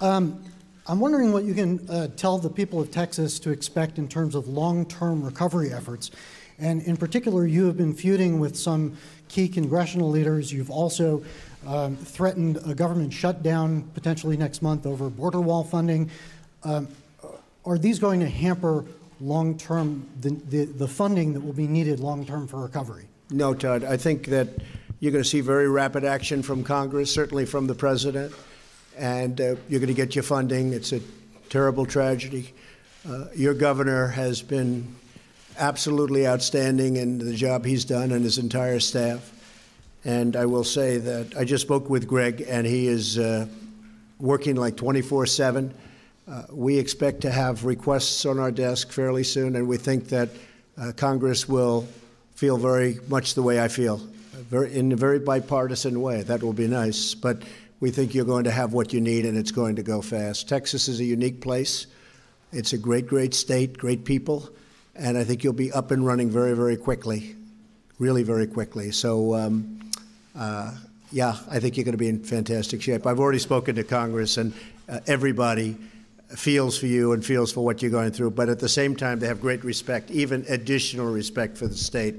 I'm wondering what you can tell the people of Texas to expect in terms of long-term recovery efforts. And in particular, you have been feuding with some key congressional leaders. You've also threatened a government shutdown potentially next month over border wall funding. Are these going to hamper long-term, the funding that will be needed long-term for recovery? No, Todd. I think that you're going to see very rapid action from Congress, certainly from the president, and you're going to get your funding. It's a terrible tragedy. Your governor has been absolutely outstanding in the job he's done and his entire staff. And I will say that I just spoke with Greg, and he is working like 24/7. We expect to have requests on our desk fairly soon, and we think that Congress will feel very much the way I feel, in a very bipartisan way. That will be nice, but we think you're going to have what you need, and it's going to go fast. Texas is a unique place. It's a great, great state, great people, and I think you'll be up and running very, very quickly, really very quickly. So, yeah, I think you're going to be in fantastic shape. I've already spoken to Congress, and everybody feels for you and feels for what you're going through, but at the same time, they have great respect, even additional respect for the state,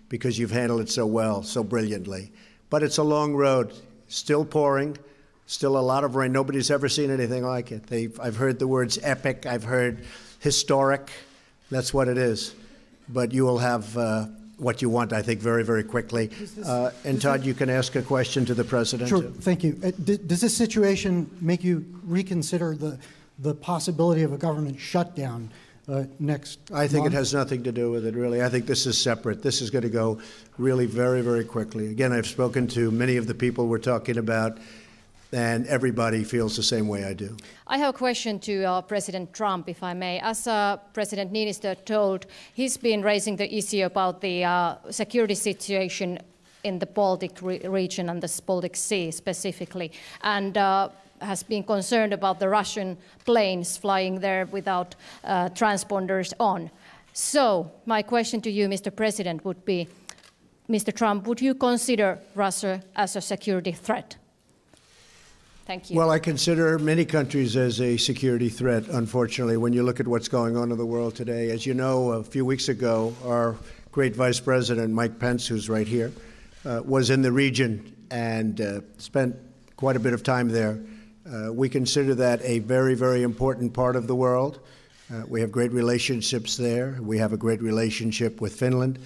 because you've handled it so well, so brilliantly. But it's a long road, still pouring, still a lot of rain. Nobody's ever seen anything like it. I've heard the words epic, I've heard historic. That's what it is. But you will have what you want, I think, very, very quickly. And Todd, you can ask a question to the president. Sure, thank you. Does this situation make you reconsider the possibility of a government shutdown next month? I think it has nothing to do with it, really. I think this is separate. This is going to go really very, very quickly. Again, I've spoken to many of the people we're talking about, and everybody feels the same way I do. I have a question to President Trump, if I may. As President Niinistö told, he's been raising the issue about the security situation in the Baltic region and the Baltic Sea specifically, and has been concerned about the Russian planes flying there without transponders on. So my question to you, Mr. President, would be, Mr. Trump, would you consider Russia as a security threat? Thank you. Well, I consider many countries as a security threat, unfortunately, when you look at what's going on in the world today. As you know, a few weeks ago, our great Vice President, Mike Pence, who's right here, was in the region and spent quite a bit of time there. We consider that a very, very important part of the world. We have great relationships there. We have a great relationship with Finland.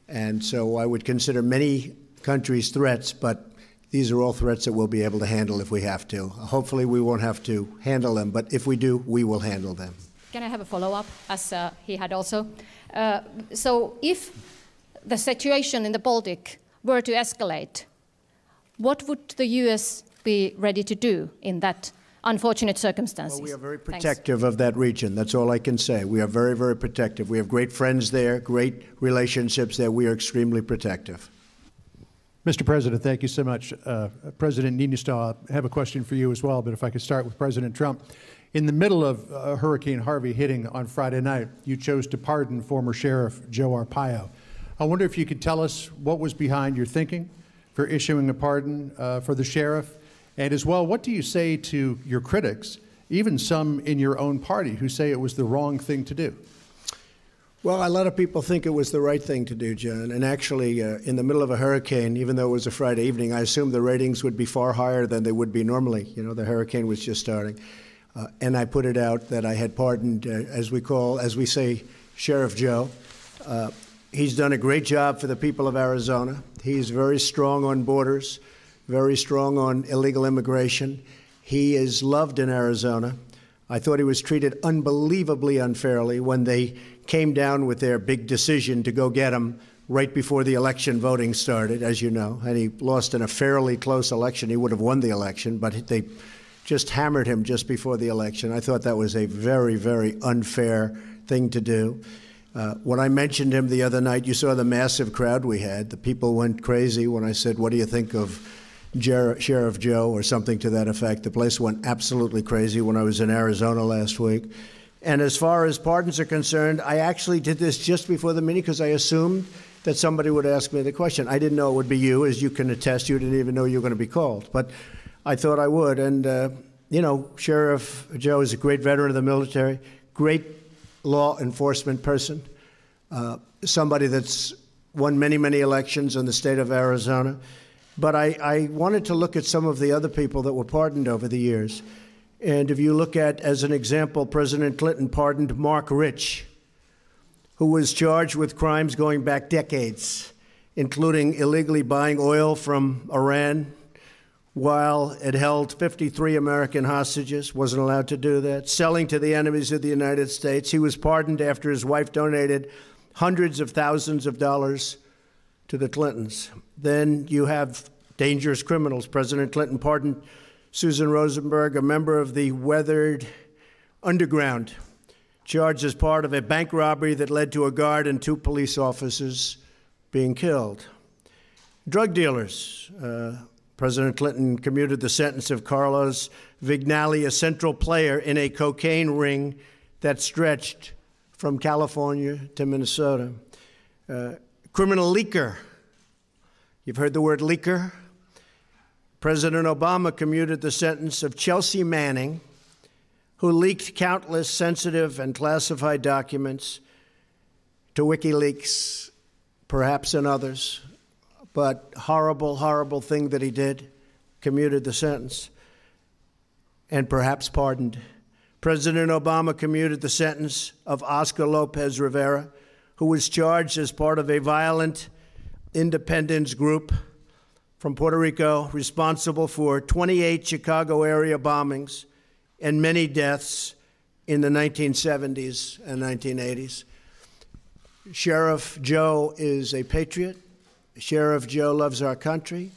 And so I would consider many countries threats, but these are all threats that we'll be able to handle if we have to. Hopefully we won't have to handle them, but if we do, we will handle them. Can I have a follow-up, as he had also? So if the situation in the Baltic were to escalate, what would the U.S. be ready to do in that unfortunate circumstances? Well, we are very protective of that region. That's all I can say. We are very, very protective. We have great friends there, great relationships there. We are extremely protective. Mr. President, thank you so much. President Niinistö, I have a question for you as well, but if I could start with President Trump. In the middle of Hurricane Harvey hitting on Friday night, you chose to pardon former Sheriff Joe Arpaio. I wonder if you could tell us what was behind your thinking for issuing a pardon for the sheriff, and as well, what do you say to your critics, even some in your own party, who say it was the wrong thing to do? Well, a lot of people think it was the right thing to do, John. And actually, in the middle of a hurricane, even though it was a Friday evening, I assumed the ratings would be far higher than they would be normally. You know, the hurricane was just starting. And I put it out that I had pardoned, as we say, Sheriff Joe. He's done a great job for the people of Arizona. He's very strong on borders, very strong on illegal immigration. He is loved in Arizona. I thought he was treated unbelievably unfairly when they came down with their big decision to go get him right before the election voting started, as you know, and he lost in a fairly close election. He would have won the election, but they just hammered him just before the election. I thought that was a very, very unfair thing to do. When I mentioned him the other night, you saw the massive crowd we had. The people went crazy when I said, what do you think of Sheriff Joe, or something to that effect. The place went absolutely crazy when I was in Arizona last week. And as far as pardons are concerned, I actually did this just before the meeting because I assumed that somebody would ask me the question. I didn't know it would be you, as you can attest. You didn't even know you were going to be called. But I thought I would. And you know, Sheriff Joe is a great veteran of the military, great law enforcement person, somebody that's won many, many elections in the state of Arizona. But I wanted to look at some of the other people that were pardoned over the years. And if you look at, as an example, President Clinton pardoned Mark Rich, who was charged with crimes going back decades, including illegally buying oil from Iran while it held 53 American hostages, wasn't allowed to do that, selling to the enemies of the United States. He was pardoned after his wife donated hundreds of thousands of dollars to the Clintons. Then you have dangerous criminals. President Clinton pardoned Susan Rosenberg, a member of the weathered underground, charged as part of a bank robbery that led to a guard and 2 police officers being killed. Drug dealers. President Clinton commuted the sentence of Carlos Vignali, a central player in a cocaine ring that stretched from California to Minnesota. Criminal leaker. You've heard the word leaker? President Obama commuted the sentence of Chelsea Manning, who leaked countless sensitive and classified documents to WikiLeaks, perhaps and others, but horrible, horrible thing that he did, commuted the sentence, and perhaps pardoned. President Obama commuted the sentence of Oscar Lopez Rivera, who was charged as part of a violent independence group from Puerto Rico responsible for 28 Chicago area bombings and many deaths in the 1970s and 1980s. Sheriff Joe is a patriot. Sheriff Joe loves our country.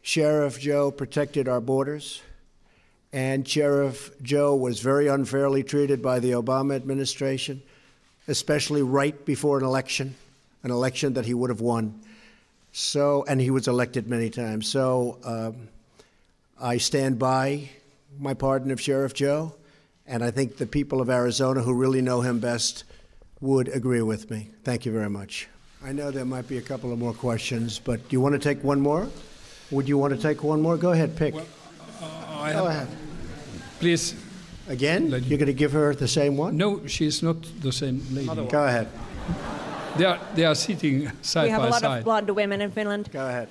Sheriff Joe protected our borders. And Sheriff Joe was very unfairly treated by the Obama administration, especially right before an election that he would have won. So, and he was elected many times. So I stand by my pardon of Sheriff Joe, and I think the people of Arizona who really know him best would agree with me. Thank you very much. I know there might be a couple of more questions, but do you want to take one more? Would you want to take one more? Go ahead, pick. Well, Go ahead. Please. Again? You're going to give her the same one? No, she's not the same lady. Go ahead. They are sitting side by side. We have a lot of blonde women in Finland. Go ahead.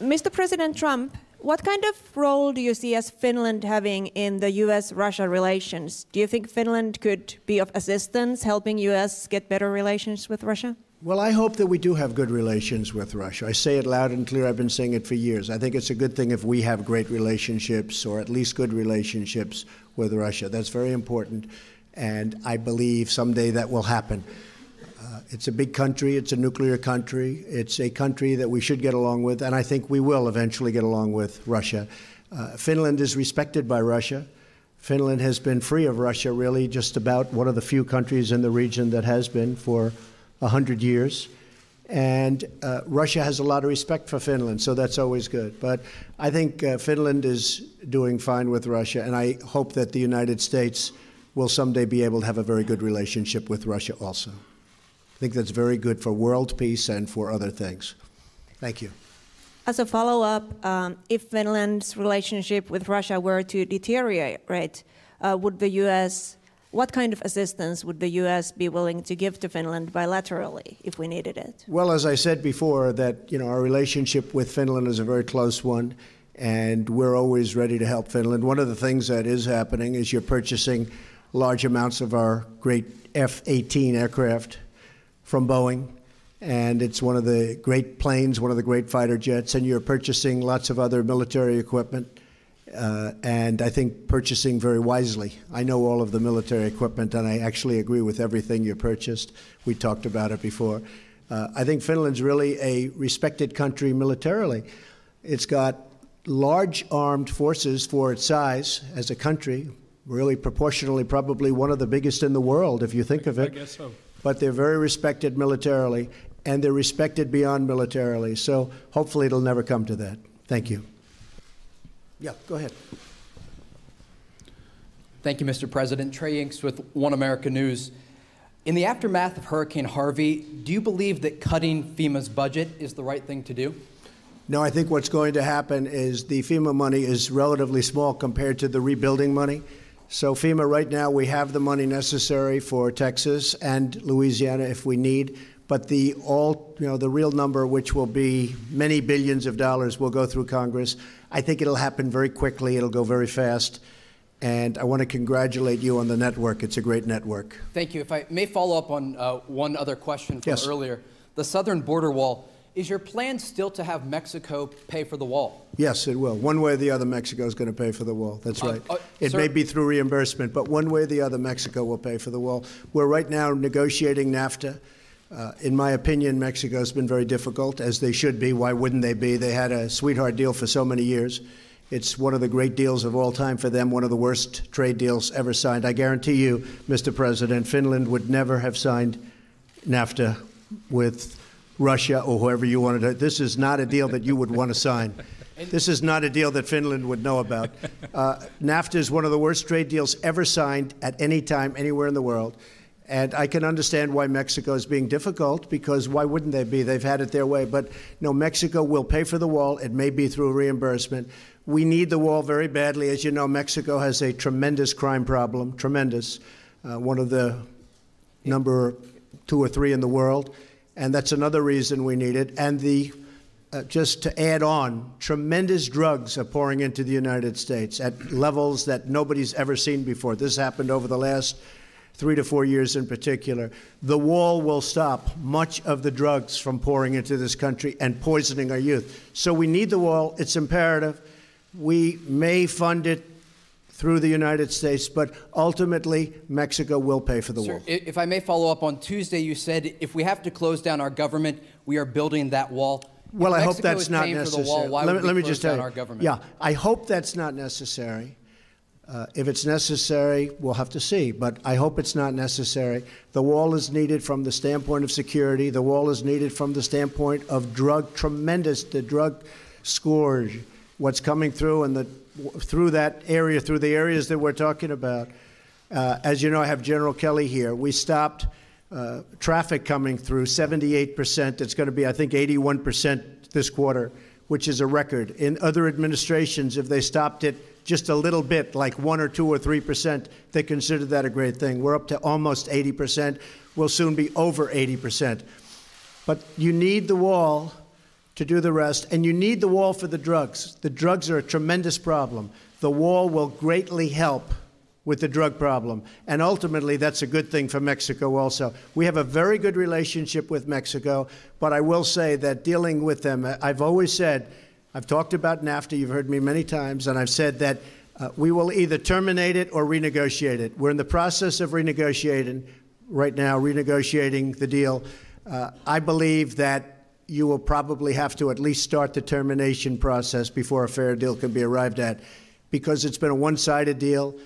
Mr. President Trump, what kind of role do you see as Finland having in the U.S.-Russia relations? Do you think Finland could be of assistance, helping U.S. get better relations with Russia? Well, I hope that we do have good relations with Russia. I say it loud and clear. I've been saying it for years. I think it's a good thing if we have great relationships, or at least good relationships with Russia. That's very important, and I believe someday that will happen. It's a big country. It's a nuclear country. It's a country that we should get along with, and I think we will eventually get along with Russia. Finland is respected by Russia. Finland has been free of Russia, really, just about one of the few countries in the region that has been for 100 years. And Russia has a lot of respect for Finland, so that's always good. But I think Finland is doing fine with Russia, and I hope that the United States will someday be able to have a very good relationship with Russia also. I think that's very good for world peace and for other things. Thank you. As a follow-up, if Finland's relationship with Russia were to deteriorate, would the U.S., what kind of assistance would the U.S. be willing to give to Finland bilaterally if we needed it? Well, as I said before, that our relationship with Finland is a very close one, and we're always ready to help Finland. One of the things that is happening is you're purchasing large amounts of our great F-18 aircraft from Boeing, and it's one of the great planes, one of the great fighter jets, and you're purchasing lots of other military equipment, and I think purchasing very wisely. I know all of the military equipment, and I actually agree with everything you purchased. We talked about it before. I think Finland's really a respected country militarily. It's got large armed forces for its size as a country, really proportionally probably one of the biggest in the world, if you think of it. I guess so. But they're very respected militarily, and they're respected beyond militarily. So hopefully it'll never come to that. Thank you. Yeah, go ahead. Thank you, Mr. President. Trey Inks with One America News. In the aftermath of Hurricane Harvey, do you believe that cutting FEMA's budget is the right thing to do? No, I think what's going to happen is the FEMA money is relatively small compared to the rebuilding money. So FEMA, right now, we have the money necessary for Texas and Louisiana if we need. But the real number, which will be many billions of dollars, will go through Congress. I think it'll happen very quickly. It'll go very fast. And I want to congratulate you on the network. It's a great network. Thank you. If I may follow up on one other question from earlier. The southern border wall, is your plan still to have Mexico pay for the wall? Yes, it will. One way or the other, Mexico is going to pay for the wall. That's right. It may be through reimbursement, but one way or the other, Mexico will pay for the wall. We're right now negotiating NAFTA. In my opinion, Mexico's been very difficult, as they should be. Why wouldn't they be? They had a sweetheart deal for so many years. It's one of the great deals of all time for them, one of the worst trade deals ever signed. I guarantee you, Mr. President, Finland would never have signed NAFTA with Russia or whoever you wanted to. This is not a deal that you would want to sign. This is not a deal that Finland would know about. NAFTA is one of the worst trade deals ever signed at any time, anywhere in the world. And I can understand why Mexico is being difficult, because why wouldn't they be? They've had it their way. But no, Mexico will pay for the wall. It may be through reimbursement. We need the wall very badly. As you know, Mexico has a tremendous crime problem, tremendous, one of the number 2 or 3 in the world. And that's another reason we need it. And just to add on, tremendous drugs are pouring into the United States at levels that nobody's ever seen before. This happened over the last 3 to 4 years in particular. The wall will stop much of the drugs from pouring into this country and poisoning our youth. So we need the wall. It's imperative. We may fund it through the United States, but ultimately Mexico will pay for the wall. If I may follow up, on Tuesday you said if we have to close down our government, we are building that wall. Well, I hope that's not necessary. Let me just tell you. Yeah, I hope that's not necessary. If it's necessary, we'll have to see, but I hope it's not necessary. The wall is needed from the standpoint of security. The wall is needed from the standpoint of the drug scourge, what's coming through and through that area, through the areas that we're talking about. As you know, I have General Kelly here. We stopped traffic coming through 78%. It's going to be, I think, 81% this quarter, which is a record. In other administrations, if they stopped it just a little bit, like 1 or 2 or 3%, they considered that a great thing. We're up to almost 80%. We'll soon be over 80%. But you need the wall to do the rest, and you need the wall for the drugs. The drugs are a tremendous problem. The wall will greatly help with the drug problem, and ultimately that's a good thing for Mexico also. We have a very good relationship with Mexico, but I will say that dealing with them, I've always said, I've talked about NAFTA, you've heard me many times, and I've said that we will either terminate it or renegotiate it. We're in the process of renegotiating right now, renegotiating the deal. I believe that you will probably have to at least start the termination process before a fair deal can be arrived at, because it's been a one-sided deal.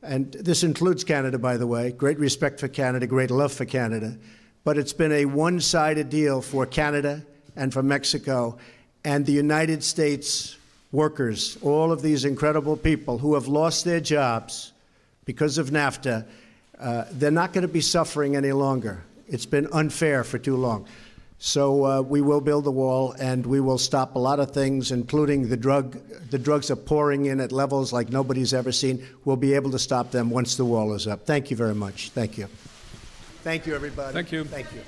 And this includes Canada, by the way. Great respect for Canada, great love for Canada. But it's been a one-sided deal for Canada and for Mexico. And the United States workers, all of these incredible people who have lost their jobs because of NAFTA, they're not going to be suffering any longer. It's been unfair for too long. So we will build the wall, and we will stop a lot of things, including the drugs are pouring in at levels like nobody's ever seen. We'll be able to stop them once the wall is up. Thank you very much. Thank you. Thank you, everybody. Thank you. Thank you.